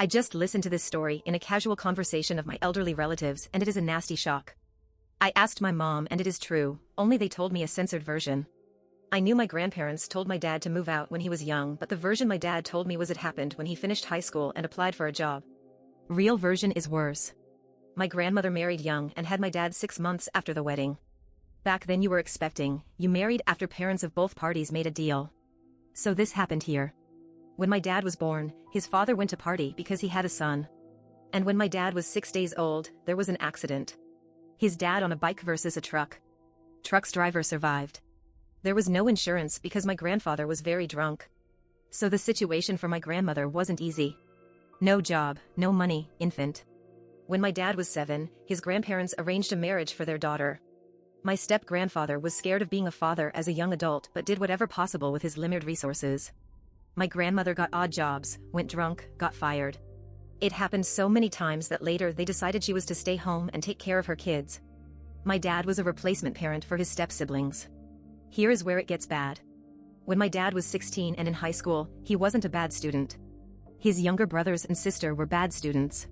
I just listened to this story in a casual conversation of my elderly relatives, and it is a nasty shock. I asked my mom, and it is true, only they told me a censored version. I knew my grandparents told my dad to move out when he was young, but the version my dad told me was it happened when he finished high school and applied for a job. Real version is worse. My grandmother married young and had my dad 6 months after the wedding. Back then you were expecting, you married after parents of both parties made a deal. So this happened here. When my dad was born, his father went to party because he had a son. And when my dad was 6 days old, there was an accident. His dad on a bike versus a truck. Truck's driver survived. There was no insurance because my grandfather was very drunk. So the situation for my grandmother wasn't easy. No job, no money, infant. When my dad was 7, his grandparents arranged a marriage for their daughter. My step-grandfather was scared of being a father as a young adult but did whatever possible with his limited resources. My grandmother got odd jobs, went drunk, got fired. It happened so many times that later they decided she was to stay home and take care of her kids. My dad was a replacement parent for his step-siblings. Here is where it gets bad. When my dad was 16 and in high school, he wasn't a bad student. His younger brothers and sister were bad students.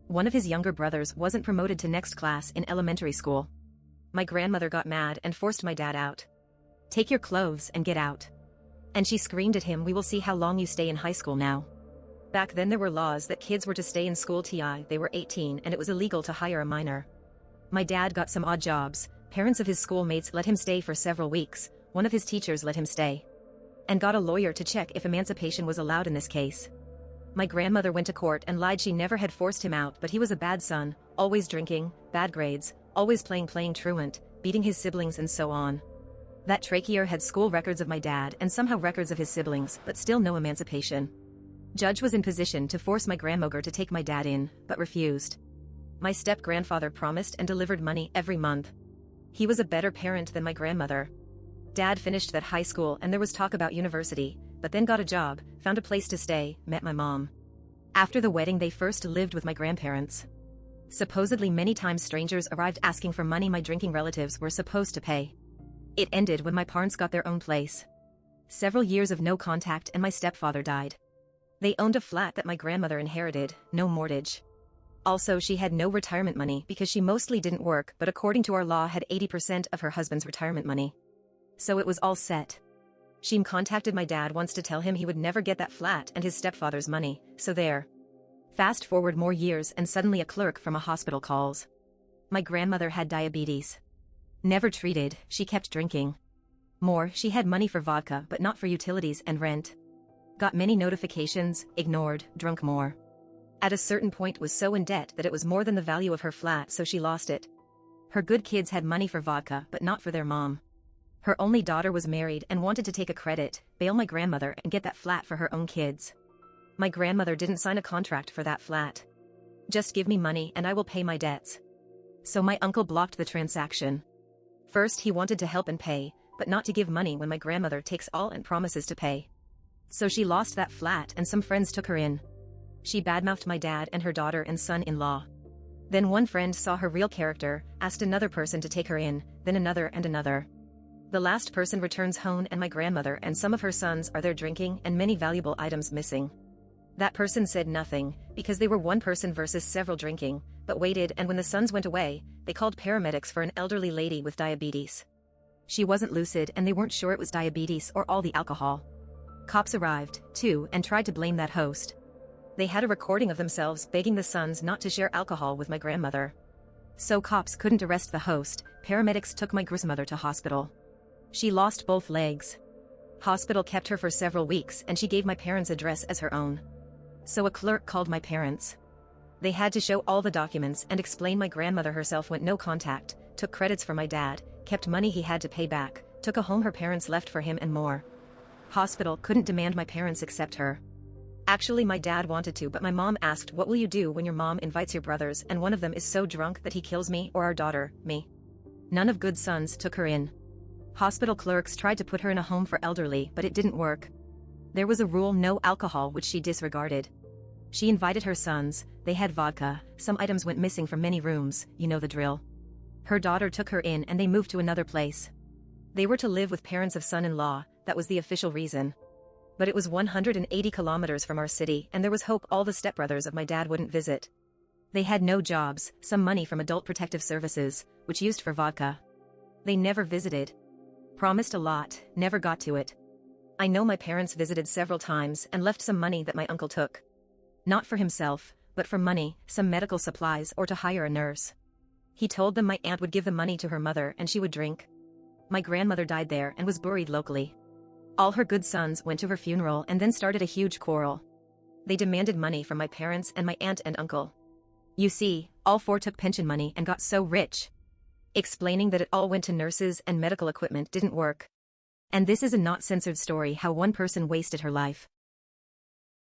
One of his younger brothers wasn't promoted to next class in elementary school. My grandmother got mad and forced my dad out. "Take your clothes and get out." And she screamed at him, "We will see how long you stay in high school now." Back then there were laws that kids were to stay in school till they were 18 and it was illegal to hire a minor. My dad got some odd jobs. Parents of his schoolmates let him stay for several weeks. One of his teachers let him stay. And got a lawyer to check if emancipation was allowed in this case. My grandmother went to court and lied she never had forced him out, but he was a bad son, always drinking, bad grades, always playing truant, beating his siblings and so on. That trachea had school records of my dad and somehow records of his siblings, but still no emancipation. Judge was in position to force my grandmother to take my dad in, but refused. My step-grandfather promised and delivered money every month. He was a better parent than my grandmother. Dad finished that high school and there was talk about university, but then got a job, found a place to stay, met my mom. After the wedding they first lived with my grandparents. Supposedly many times strangers arrived asking for money my drinking relatives were supposed to pay. It ended when my parents got their own place. Several years of no contact and my stepfather died. They owned a flat that my grandmother inherited, no mortgage. Also she had no retirement money because she mostly didn't work but according to our law had 80% of her husband's retirement money. So it was all set. She contacted my dad once to tell him he would never get that flat and his stepfather's money, so there. Fast forward more years and suddenly a clerk from a hospital calls. My grandmother had diabetes. Never treated, she kept drinking. More, she had money for vodka but not for utilities and rent. Got many notifications, ignored, drunk more. At a certain point was so in debt that it was more than the value of her flat so she lost it. Her good kids had money for vodka but not for their mom. Her only daughter was married and wanted to take a credit, bail my grandmother and get that flat for her own kids. My grandmother didn't sign a contract for that flat. "Just give me money and I will pay my debts." So my uncle blocked the transaction. First he wanted to help and pay, but not to give money when my grandmother takes all and promises to pay. So she lost that flat and some friends took her in. She badmouthed my dad and her daughter and son-in-law. Then one friend saw her real character, asked another person to take her in, then another and another. The last person returns home and my grandmother and some of her sons are there drinking and many valuable items missing. That person said nothing, because they were one person versus several drinking, but waited and when the sons went away, they called paramedics for an elderly lady with diabetes. She wasn't lucid and they weren't sure it was diabetes or all the alcohol. Cops arrived, too, and tried to blame that host. They had a recording of themselves begging the sons not to share alcohol with my grandmother. So cops couldn't arrest the host, paramedics took my grandmother to hospital. She lost both legs. Hospital kept her for several weeks and she gave my parents' address as her own. So a clerk called my parents. They had to show all the documents and explain my grandmother herself went no contact, took credits for my dad, kept money he had to pay back, took a home her parents left for him and more. Hospital couldn't demand my parents accept her. Actually my dad wanted to but my mom asked, "What will you do when your mom invites your brothers and one of them is so drunk that he kills me or our daughter, me?" None of good sons took her in. Hospital clerks tried to put her in a home for elderly but it didn't work. There was a rule no alcohol which she disregarded. She invited her sons, they had vodka, some items went missing from many rooms, you know the drill. Her daughter took her in and they moved to another place. They were to live with parents of son-in-law, that was the official reason. But it was 180 kilometers from our city, and there was hope all the stepbrothers of my dad wouldn't visit. They had no jobs, some money from Adult Protective Services, which used for vodka. They never visited. Promised a lot, never got to it. I know my parents visited several times and left some money that my uncle took. Not for himself, but for money, some medical supplies, or to hire a nurse. He told them my aunt would give the money to her mother and she would drink. My grandmother died there and was buried locally. All her good sons went to her funeral and then started a huge quarrel. They demanded money from my parents and my aunt and uncle. You see, all four took pension money and got so rich. Explaining that it all went to nurses and medical equipment didn't work. And this is a not censored story how one person wasted her life.